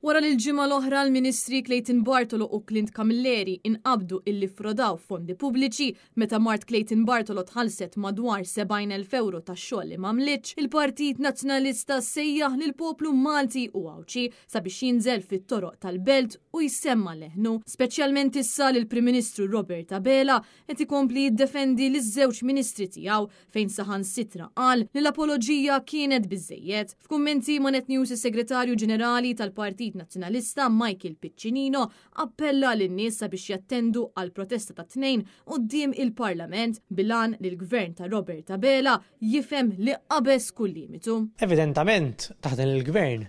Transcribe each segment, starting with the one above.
Wara l-ġimgħa l-oħra l-Ministri Clayton Bartolo u Clint Camilleri inqabdu illi frodaw fondi pubbliċi meta Mart Clayton Bartolo tħallset madwar 70,000 euro tax-xogħol li m'għamlitx, il-Partit Nazzjonalista sejjaħ lil poplu Malti u Awċi sabiex jinżel fit-toroq tal-Belt u jsemma leħnu, speċjalment issa li l-Prim Ministru Robert Abela qed ikompli jiddefendi liż-żewġ ministri tiegħu fejn saħansitra qal li l-apoloġija kienet biżżejjed. F'kummenti ma' Net News is-Segretarju Ġenerali tal-Partit Nazzjonalista Michael Piccinino appella lin-nies sabiex jattendu għal protesta ta' tnejn quddiem il-Parlament bilan li l-Gvern ta' Robert Abela jifhem li qabeż kull limitu. Evidentament taħt il-Gvern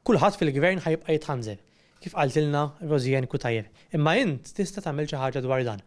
kulħadd fil-Gvern ħajbqa' jitħanżeb kif qaltilna Rosien Kutajer. Imma int tista' tagħmel xi ħaġa dwar dan.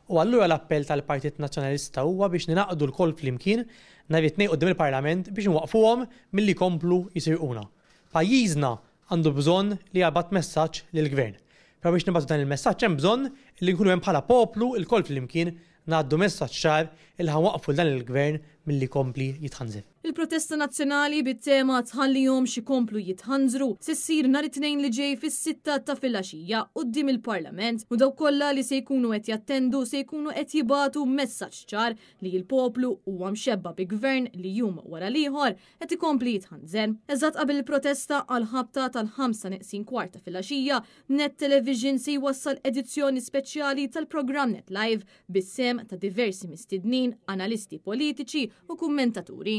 U allura l-appell tal-Partit Nazzjonalista huwa biex ninaqdu l-koll flimkien nhar it-tnejn quddiem il-Parlament biex nwaqfuhom milli jkomplu jsirquna. Pajjiżna għandu bżonn li jabgħat messaġġ lill-Gvern. Però biex nibgħatu dan il-messaġġ hemm bżonn li nkunu hemm bħala poplu l-koll flimkien ngħaddu messaġġ ċar il ħanwaqfu dan il-Gvern milli jkompli jitħanżeb. Il-protesta nazzjonali bit-tema tħallihom xi komplu jitħanżru se ssir nhar it-tnejn li ġej fis-sitta ta' filgħaxija quddiem il-Parlament u dawk kollha li se jkunu qed jattendu se jkunu qed jibagħtu messaġġ ċar li l-poplu huwa mxebba bi gvern li jum wara l-ieħor qed ikompli jitħanżen. Eżatt qabel il-protesta għal ħabta tal-5:15 ta' filgħaxija, Net Television se jwassal edizzjoni speċjali tal-programm Net Live bis-sem ta' diversi mistednin, analisti politiċi u kummentaturi.